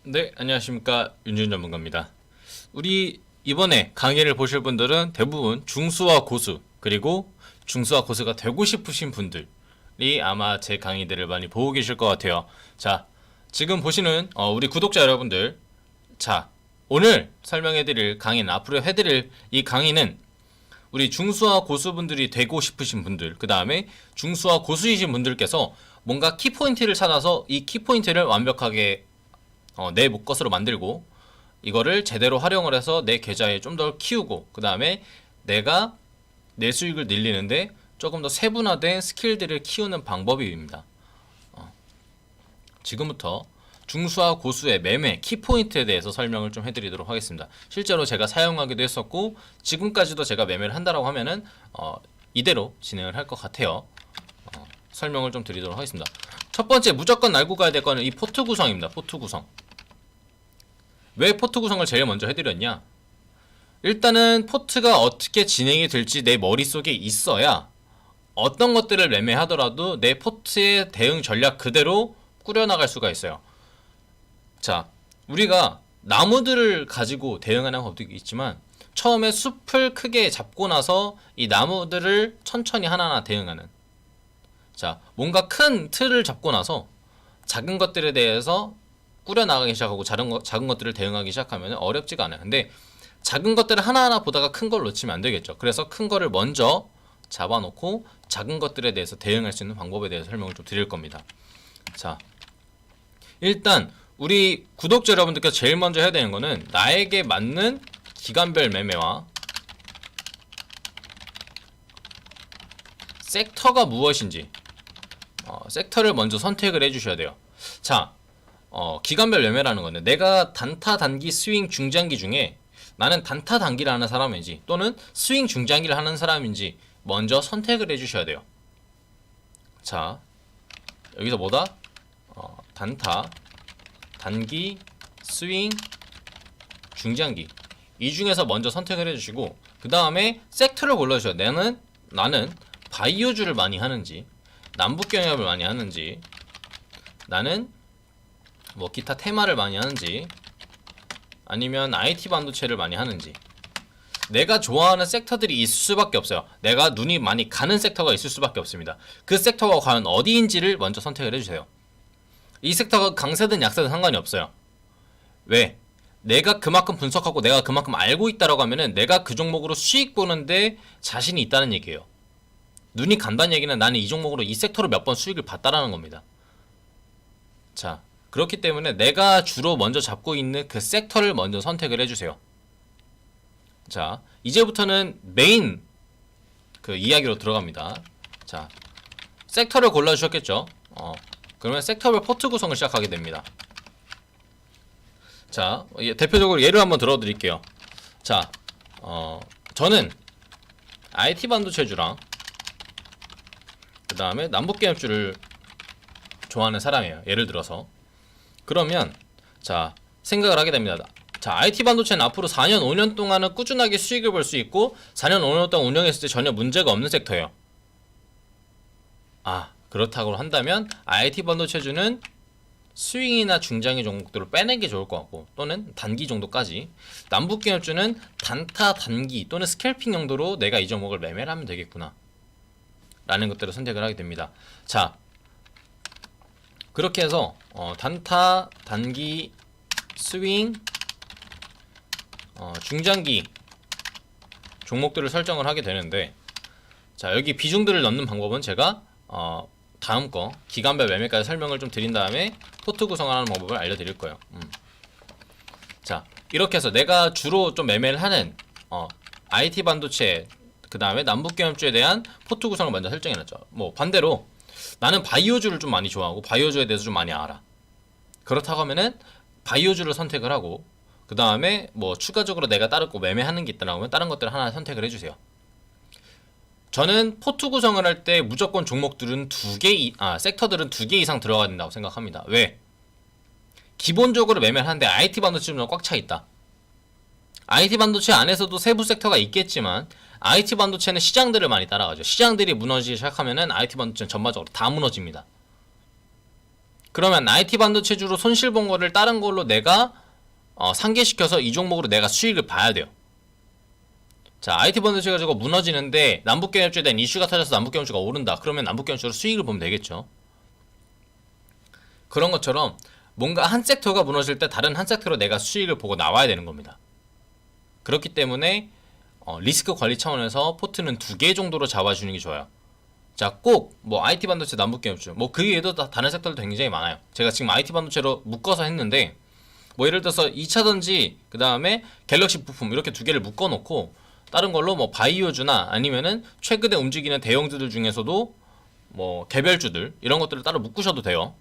네, 안녕하십니까. 윤준 전문가입니다. 우리 이번에 강의를 보실 분들은 대부분 중수와 고수, 그리고 중수와 고수가 되고 싶으신 분들이 아마 제 강의들을 많이 보고 계실 것 같아요. 자, 지금 보시는 우리 구독자 여러분들, 자, 오늘 설명해드릴 강의는, 앞으로 해드릴 이 강의는 우리 중수와 고수분들이 되고 싶으신 분들, 그 다음에 중수와 고수이신 분들께서 뭔가 키포인트를 찾아서 이 키포인트를 완벽하게 내 것으로 만들고 이거를 제대로 활용을 해서 내 계좌에 좀 더 키우고, 그 다음에 내가 내 수익을 늘리는데 조금 더 세분화된 스킬들을 키우는 방법입니다. 지금부터 중수와 고수의 매매 키포인트에 대해서 설명을 좀 해드리도록 하겠습니다. 실제로 제가 사용하기도 했었고 지금까지도 제가 매매를 한다라고 하면은 이대로 진행을 할 것 같아요. 설명을 좀 드리도록 하겠습니다. 첫 번째 무조건 알고 가야 될 거는 이 포트 구성입니다. 포트 구성. 왜 포트 구성을 제일 먼저 해드렸냐? 일단은 포트가 어떻게 진행이 될지 내 머릿속에 있어야 어떤 것들을 매매하더라도 내 포트의 대응 전략 그대로 꾸려나갈 수가 있어요. 자, 우리가 나무들을 가지고 대응하는 법도 있지만 처음에 숲을 크게 잡고 나서 이 나무들을 천천히 하나하나 대응하는, 자, 뭔가 큰 틀을 잡고 나서 작은 것들에 대해서 꾸려나가기 시작하고 작은 것들을 대응하기 시작하면 어렵지가 않아요. 근데 작은 것들을 하나하나 보다가 큰 걸 놓치면 안 되겠죠. 그래서 큰 거를 먼저 잡아놓고 작은 것들에 대해서 대응할 수 있는 방법에 대해서 설명을 좀 드릴 겁니다. 자, 일단 우리 구독자 여러분들께서 제일 먼저 해야 되는 거는 나에게 맞는 기간별 매매와 섹터가 무엇인지 섹터를 먼저 선택을 해주셔야 돼요. 자, 기간별 매매라는 건데 내가 단타, 단기, 스윙, 중장기 중에 나는 단타, 단기를 하는 사람인지 또는 스윙, 중장기를 하는 사람인지 먼저 선택을 해주셔야 돼요. 자, 여기서 뭐다? 단타, 단기, 스윙, 중장기 이 중에서 먼저 선택을 해주시고 그 다음에 섹터를 골라주셔야 돼요. 나는 바이오주를 많이 하는지, 남북경협을 많이 하는지, 나는 뭐 기타 테마를 많이 하는지, 아니면 IT 반도체를 많이 하는지, 내가 좋아하는 섹터들이 있을 수밖에 없어요. 내가 눈이 많이 가는 섹터가 있을 수밖에 없습니다. 그 섹터가 과연 어디인지를 먼저 선택을 해주세요. 이 섹터가 강세든 약세든 상관이 없어요. 왜? 내가 그만큼 분석하고 내가 그만큼 알고 있다라고 하면은 내가 그 종목으로 수익 보는데 자신이 있다는 얘기예요. 눈이 간다는 얘기는 나는 이 종목으로 이 섹터로 몇 번 수익을 봤다라는 겁니다. 자, 그렇기 때문에 내가 주로 먼저 잡고 있는 그 섹터를 먼저 선택을 해주세요. 자, 이제부터는 메인 그 이야기로 들어갑니다. 자, 섹터를 골라주셨겠죠? 그러면 섹터별 포트 구성을 시작하게 됩니다. 자, 대표적으로 예를 한번 들어드릴게요. 자, 저는 IT 반도체주랑 그 다음에 남북계열주를 좋아하는 사람이에요. 예를 들어서. 그러면 자, 생각을 하게 됩니다. 자, IT 반도체는 앞으로 4년, 5년 동안은 꾸준하게 수익을 볼 수 있고 4년, 5년 동안 운영했을 때 전혀 문제가 없는 섹터예요. 그렇다고 한다면 IT 반도체주는 스윙이나 중장기 종목들을 빼는 게 좋을 것 같고 또는 단기 정도까지, 남북계열주는 단타, 단기 또는 스캘핑 용도로 내가 이 종목을 매매를 하면 되겠구나 라는 것들을 선택을 하게 됩니다. 자, 그렇게 해서 단타, 단기, 스윙, 중장기 종목들을 설정을 하게 되는데, 자, 여기 비중들을 넣는 방법은 제가 다음 거 기간별 매매까지 설명을 좀 드린 다음에 포트 구성하는 방법을 알려드릴 거예요. 자, 이렇게 해서 내가 주로 좀 매매를 하는 IT 반도체 그 다음에 남북경협주에 대한 포트 구성을 먼저 설정해놨죠. 뭐 반대로 나는 바이오주를 좀 많이 좋아하고 바이오주에 대해서 좀 많이 알아. 그렇다고 하면은 바이오주를 선택을 하고 그 다음에 뭐 추가적으로 내가 다른 거 매매하는 게 있다고 하면 다른 것들을 하나 선택을 해주세요. 저는 포트 구성을 할 때 무조건 종목들은 섹터들은 2개 이상 들어가야 된다고 생각합니다. 왜? 기본적으로 매매를 하는데 IT 반도체는 꽉 차 있다. IT 반도체 안에서도 세부 섹터가 있겠지만 IT 반도체는 시장들을 많이 따라가죠. 시장들이 무너지기 시작하면은 IT 반도체는 전반적으로 다 무너집니다. 그러면 IT 반도체주로 손실 본 거를 다른 걸로 내가 상계시켜서 이 종목으로 내가 수익을 봐야 돼요. 자, IT 반도체 가지고 무너지는데 남북경협주에 대한 이슈가 터져서 남북경협주가 오른다. 그러면 남북경협주로 수익을 보면 되겠죠. 그런 것처럼 뭔가 한 섹터가 무너질 때 다른 한 섹터로 내가 수익을 보고 나와야 되는 겁니다. 그렇기 때문에 리스크 관리 차원에서 포트는 2개 정도로 잡아주는 게 좋아요. 자, 꼭 뭐 IT 반도체, 남북경협주 뭐 그 외에도 다른 섹터도 굉장히 많아요. 제가 지금 IT 반도체로 묶어서 했는데 뭐 예를 들어서 2차전지 그 다음에 갤럭시 부품 이렇게 2개를 묶어놓고 다른 걸로 뭐 바이오주나 아니면은 최근에 움직이는 대형주들 중에서도 뭐 개별주들 이런 것들을 따로 묶으셔도 돼요.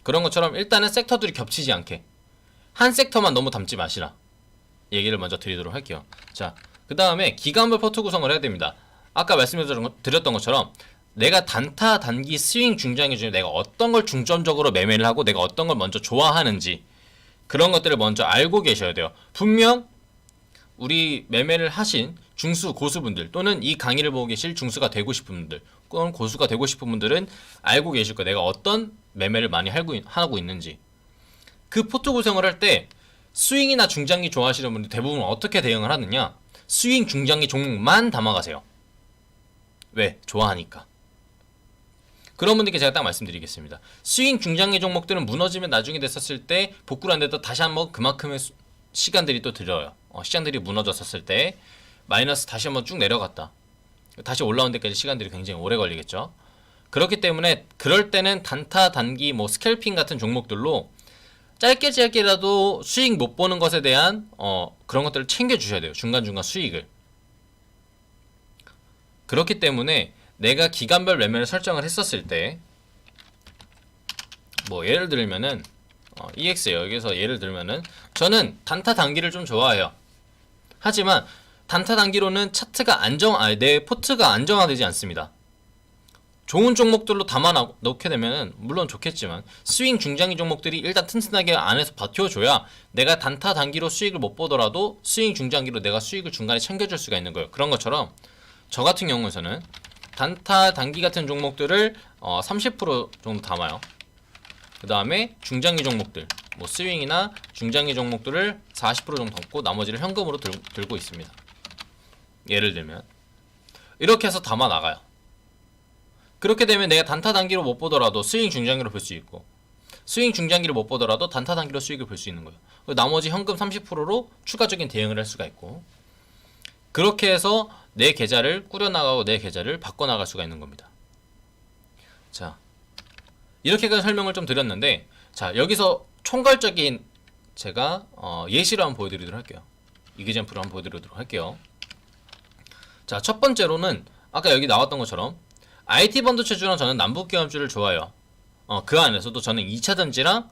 그런 것처럼 일단은 сек터들이 겹치지 않게 한 섹터만 너무 담지 마시라 얘기를 먼저 드리도록 할게요. 자, 그 다음에 기간별 포트 구성을 해야 됩니다. 아까 말씀드렸던 것처럼 내가 단타, 단기, 스윙, 중장기 중에 내가 어떤 걸 중점적으로 매매를 하고 내가 어떤 걸 먼저 좋아하는지 그런 것들을 먼저 알고 계셔야 돼요. 분명 우리 매매를 하신 중수, 고수분들 또는 이 강의를 보고 계실 중수가 되고 싶은 분들 또는 고수가 되고 싶은 분들은 알고 계실 거예요. 내가 어떤 매매를 많이 하고 있는지. 그 포트 구성을 할 때 스윙이나 중장기 좋아하시는 분들 대부분 어떻게 대응을 하느냐, 스윙, 중장기 종목만 담아가세요. 왜? 좋아하니까. 그런 분들께 제가 딱 말씀드리겠습니다. 스윙, 중장기 종목들은 무너지면 나중에 됐었을 때 복구를 안 돼도 다시 한번 그만큼의 시간들이 또 들어요. 시장들이 무너졌었을 때 마이너스 다시 한번 쭉 내려갔다. 다시 올라온 데까지 시간들이 굉장히 오래 걸리겠죠. 그렇기 때문에 그럴 때는 단타, 단기, 뭐 스캘핑 같은 종목들로 짧게라도 수익 못 보는 것에 대한 그런 것들을 챙겨 주셔야 돼요. 중간중간 수익을. 그렇기 때문에 내가 기간별 매매를 설정을 했었을 때 뭐 예를 들면은 EX예요. 여기서 예를 들면은 저는 단타 단기를 좀 좋아해요. 하지만 단타 단기로는 차트가 내 포트가 안정화되지 않습니다. 좋은 종목들로 담아 놓게 되면은 물론 좋겠지만 스윙 중장기 종목들이 일단 튼튼하게 안에서 버텨줘야 내가 단타 단기로 수익을 못 보더라도 스윙 중장기로 내가 수익을 중간에 챙겨줄 수가 있는 거예요. 그런 것처럼 저 같은 경우에서는 단타 단기 같은 종목들을 30% 정도 담아요. 그 다음에 중장기 종목들 뭐 스윙이나 중장기 종목들을 40% 정도 담고 나머지를 현금으로 들고 있습니다. 예를 들면 이렇게 해서 담아 나가요. 그렇게 되면 내가 단타 단기로 못 보더라도 스윙 중장기로 볼 수 있고 스윙 중장기를 못 보더라도 단타 단기로 수익을 볼 수 있는 거예요. 나머지 현금 30%로 추가적인 대응을 할 수가 있고 그렇게 해서 내 계좌를 꾸려나가고 내 계좌를 바꿔나갈 수가 있는 겁니다. 자, 이렇게까지 설명을 좀 드렸는데 자, 여기서 총괄적인 제가 예시를 한번 보여드리도록 할게요. 이그젠플을 한번 보여드리도록 할게요. 자, 첫 번째로는 아까 여기 나왔던 것처럼 IT 반도체주랑 저는 남북경협주를 좋아해요. 그 안에서도 저는 2차전지랑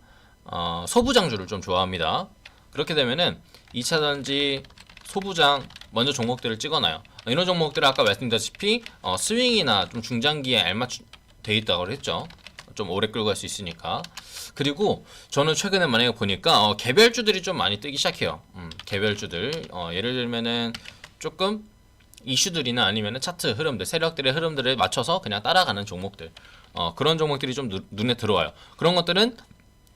소부장주를 좀 좋아합니다. 그렇게 되면은 2차전지, 소부장 먼저 종목들을 찍어놔요. 이런 종목들은 아까 말씀드렸다시피 스윙이나 좀 중장기에 알맞돼 있다고 했죠. 좀 오래 끌고 갈 수 있으니까. 그리고 저는 최근에 만약에 보니까 개별주들이 좀 많이 뜨기 시작해요. 개별주들 예를 들면은 조금 이슈들이나 아니면은 차트 흐름들, 세력들의 흐름들에 맞춰서 그냥 따라가는 종목들, 그런 종목들이 좀 눈에 들어와요. 그런 것들은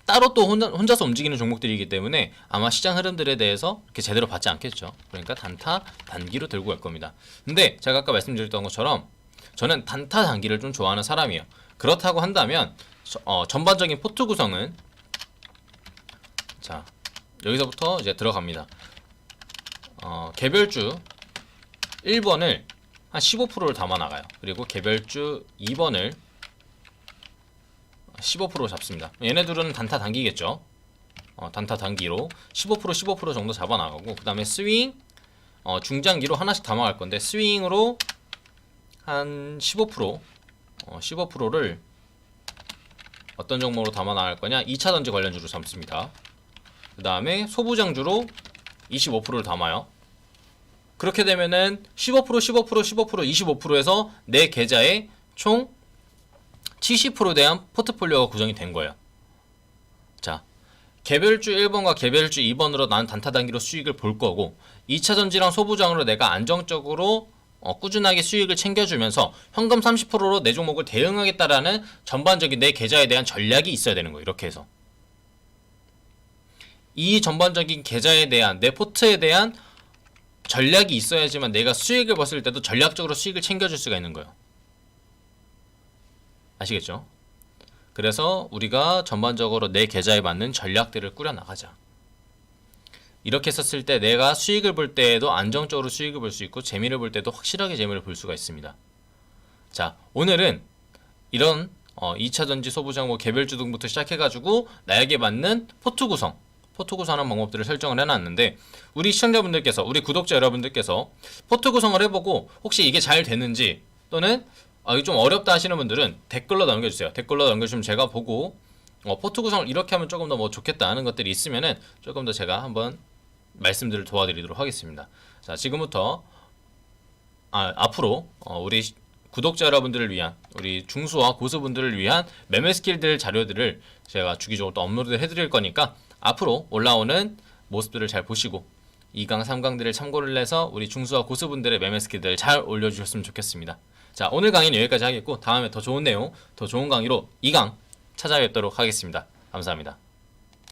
따로 또 혼자서 움직이는 종목들이기 때문에 아마 시장 흐름들에 대해서 이렇게 제대로 받지 않겠죠. 그러니까 단타, 단기로 들고 갈 겁니다. 근데 제가 아까 말씀드렸던 것처럼 저는 단타, 단기를 좀 좋아하는 사람이에요. 그렇다고 한다면 전반적인 포트 구성은 자, 여기서부터 이제 들어갑니다. 개별주 1번을 한 15%를 담아 나가요. 그리고 개별주 2번을 15% 잡습니다. 얘네들은 단타 단기겠죠. 단타 단기로 15% 정도 잡아 나가고 그 다음에 스윙 중장기로 하나씩 담아갈 건데 스윙으로 한 15%를 어떤 종목으로 담아 나갈 거냐, 2차전지 관련주로 잡습니다. 그 다음에 소부장주로 25%를 담아요. 그렇게 되면은 15%, 25%에서 내 계좌에 총 70%에 대한 포트폴리오가 구성이 된 거예요. 자, 개별주 1번과 개별주 2번으로 난 단타 단기로 수익을 볼 거고 2차전지랑 소부장으로 내가 안정적으로 꾸준하게 수익을 챙겨주면서 현금 30%로 내 종목을 대응하겠다라는 전반적인 내 계좌에 대한 전략이 있어야 되는 거예요. 이렇게 해서 이 전반적인 계좌에 대한 내 포트에 대한 전략이 있어야지만 내가 수익을 봤을 때도 전략적으로 수익을 챙겨줄 수가 있는 거예요. 아시겠죠? 그래서 우리가 전반적으로 내 계좌에 맞는 전략들을 꾸려나가자. 이렇게 썼을 때 내가 수익을 볼 때에도 안정적으로 수익을 볼 수 있고 재미를 볼 때도 확실하게 재미를 볼 수가 있습니다. 자, 오늘은 이런 2차전지 소부장목 개별주 등부터 시작해가지고 나에게 맞는 포트 구성하는 방법들을 설정을 해놨는데 우리 시청자분들께서 우리 구독자 여러분들께서 포트 구성을 해보고 혹시 이게 잘 되는지 또는 이거 좀 어렵다 하시는 분들은 댓글로 남겨주세요. 댓글로 남겨주시면 제가 보고 포트 구성을 이렇게 하면 조금 더 뭐 좋겠다 하는 것들이 있으면은 조금 더 제가 한번 말씀들을 도와드리도록 하겠습니다. 자, 지금부터 앞으로 우리 구독자 여러분들을 위한 우리 중수와 고수분들을 위한 매매 스킬들 자료들을 제가 주기적으로 또 업로드 해드릴 거니까 앞으로 올라오는 모습들을 잘 보시고 2강, 3강들을 참고를 해서 우리 중수와 고수분들의 매매 스킬들을 잘 올려주셨으면 좋겠습니다. 자, 오늘 강의는 여기까지 하겠고 다음에 더 좋은 내용, 더 좋은 강의로 2강 찾아뵙도록 하겠습니다. 감사합니다.